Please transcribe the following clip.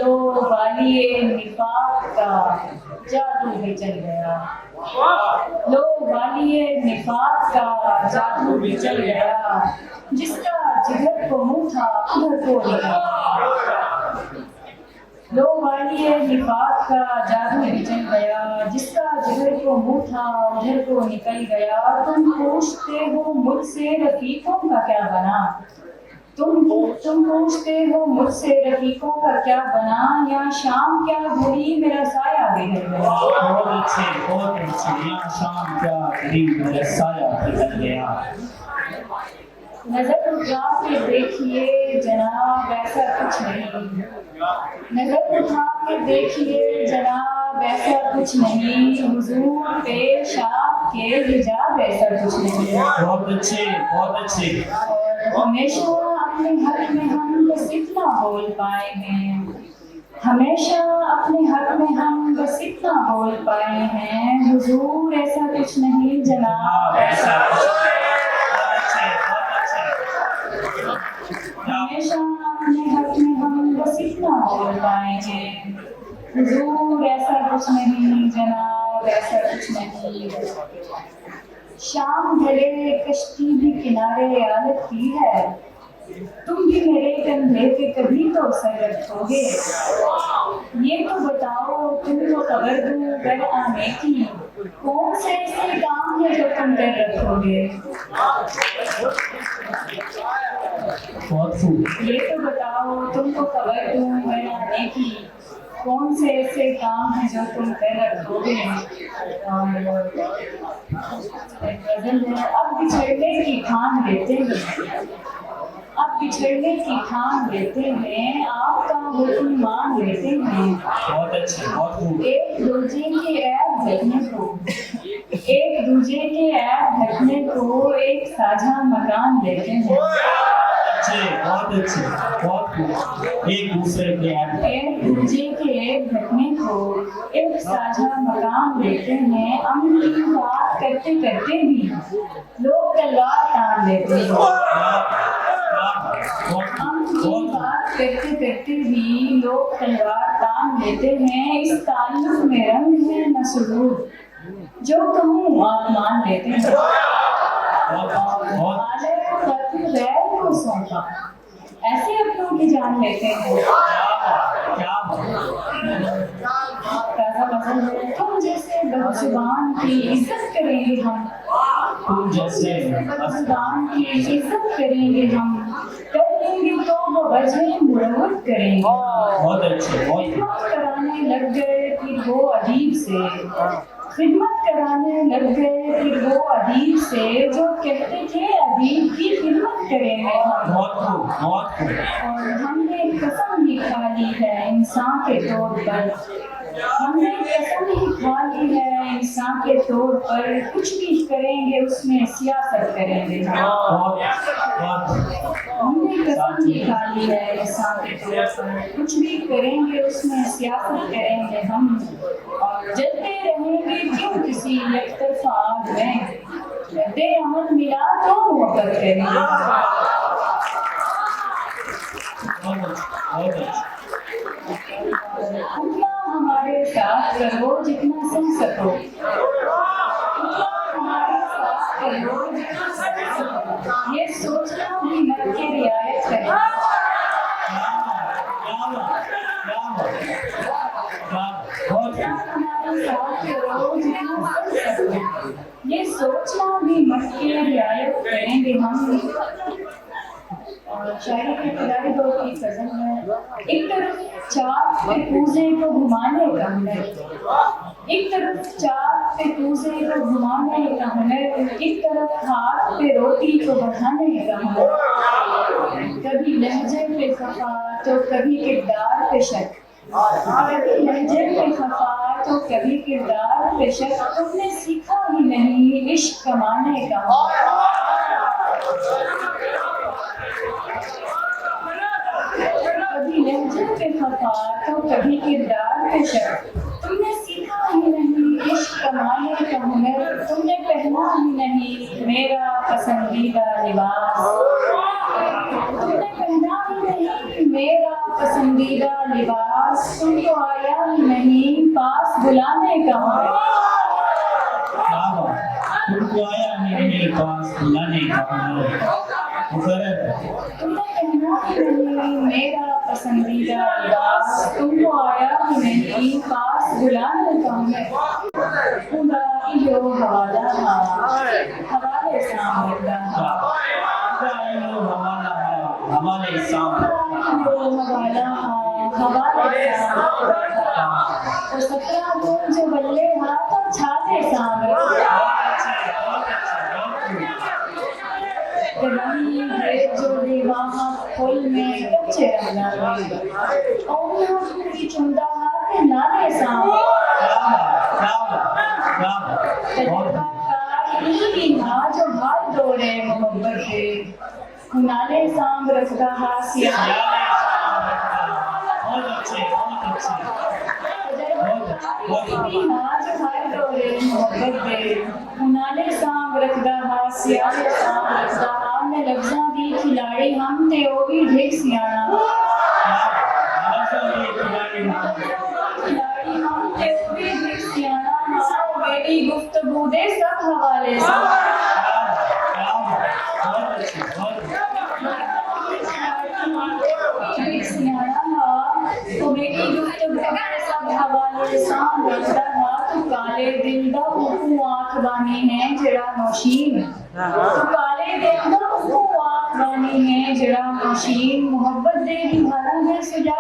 लो वालिए निफाक का जादू भी चल गया, लो वालिए निफाक का जादू भी चल गया, जिसका जिगर को मुंह था उधर को निकला। लो वालिए निफाक का जादू भी चल गया, जिसका जिगर को मुंह था उधर को निकल गया। तुम पूछते हो मुझसे रफीकों का क्या बना, तुम पूछते हो मुझसे रफीकों का क्या बना, या शाम क्या घड़ी मेरा साया बिगड़ गया। बहुत अच्छे, या शाम क्या घड़ी मेरा साया बिगड़ गया। नजर उठा के देखिए जनाब ऐसा कुछ नहीं, नजर उठा के देखिए जनाब ऐसा कुछ नहीं, हुजूर पेश आपके हिजाब ऐसा कुछ नहीं। बहुत अच्छे, बहुत अच्छे। और हमेशा अपने हक में हम बस इतना बोल पाए हैं, हमेशा अपने हक में हम बस इतना बोल पाए हैं, हुजूर ऐसा कुछ नहीं जनाब ऐसा कुछ नहीं। हमेशा अपने हक में हम बस इतना बोल पाए हैं, हुजूर ऐसा कुछ नहीं जनाब ऐसा कुछ नहीं। शाम ढले कश्ती भी किनारे आलत की है, तुम भी मेरे कंधे पे कभी तो सर रखोगे। ये तो बताओ तुमको खबर दूं घर आने की, कौन से ऐसे काम है जो तुम कर रखोगे। ये तो बताओ तुमको खबर दूं घर आने की, कौन से ऐसे काम है जो तुम कर रखोगे। और अब बिछड़ने की ठान लेते हैं, अब बिछड़ने की ठान लेते हैं, आपका हुक्म मान लेते हैं। बहुत अच्छे, बहुत खूब। एक दूजे के ऐब ढकने को, एक दूजे के ऐब ढकने को एक साझा मकान देते हैं। बहुत अच्छे, बहुत खूब। एक दूसरे के एक दूजे के ऐब ढकने को एक साझा मकान देते हैं। अमन की बात करते करते भी लोग तलवार तान लेते हैं, की बात करते करते भी लोग तलवार तान लेते हैं। इस ताल्लुक में रंग है न सुरूर, जो कहूँ आप मान लेते हैं। गैर को सौंपा ऐसे अपनों की जान लेते हैं। तुम जैसे बदजुबान की इज्जत करेंगे हम, तुम जैसे बदजुबान की इज्जत करेंगे हम, कर लेंगे तो वो वजह मुरवत करेंगे। बहुत अच्छे, खिदमत कराने लग गए फिर वो अदीब से, खिदमत कराने लग गए फिर वो अदीब से, जो कहते थे अदीब की खिदमत करेंगे हम। बहुत खूब, बहुत खूब। और हमने कसम ही खा ली है इंसान के तौर पर, हमने कसम ही खा ली है इंसान के तौर पर, कुछ भी करेंगे उसमें सियासत करेंगे हम। हमने कसम ही खा ली है इंसान के तौर पर, कुछ भी करेंगे उसमें सियासत करेंगे हम। और जलते रहेंगे क्यों किसी एकतरफा आग में, रद्दे अमल मिला तो मोहब्बत करेंगे। उतना हमारे साथ करो जितना सह सको, उतना हमारे साथ करो जितना सह सको, ये सोचना भी मत के रियायत करें। हमारे साथ करो जितना सह सको, ये सोचना भी मत के रियायत करेंगे हम। और शायरी के खिलाड़ी दौर की सजन है, एक तरफ चाँद पे पूजे को घुमाने का हुनर, एक तरफ चाँद पे पूजे को घुमाने का हुनर, एक तरफ हाथ पे रोटी को बढ़ाने का हुनर। कभी लहजे पे खफा तो कभी किरदार पे शक, कभी लहजे पे खफा तो कभी किरदार पे शक, तुमने सीखा ही नहीं इश्क कमाने का हुनर। कभी लहजे पे खफा तो कभी किरदार पे शक, तुमने सीखा ही नहीं इश्क कमाने का हुनर, तुमने पहना ही नहीं मेरा पसंदीदा लिबास, तुमने तुमने पहना ही नहीं मेरा पसंदीदा लिबास, तुमको आया ही नहीं पास बुलाने का तुमको आया मेरे पास बुलाने का तुमने पहना ही नहीं मेरा पसंदीदा लिबास, तुमको आया ही नहीं पास बुलाने का खुदा यो हवाला हवाले सामने हमारे सामने सत्रह गुण जो बल्ले हाथ और छाले सामने जो दीवाना फुल में कच्चे रंगा चुंदा हाथ नाले सामने जो हाथ दौड़े मोहब्बत के नाले सांब रखता हासिया बहुत अच्छे आज हाथ दौड़े मोहब्बत के नाले सांब रखता हासिया सांब रखता हां में लफ्ज़ां दी खिलाड़ी हम ते ओ भी ढेक सियाना खिलाड़ी हम ते ओ भी ढेक सियाना हां मेरी गुफ्तगू दे सब हवाले से काले दिल दा उकू आँख बानी है जड़ा नौशीन काले दिल दा उकू आँख बानी है जड़ा नौशीन मोहब्बत दे दीवाना है सुजा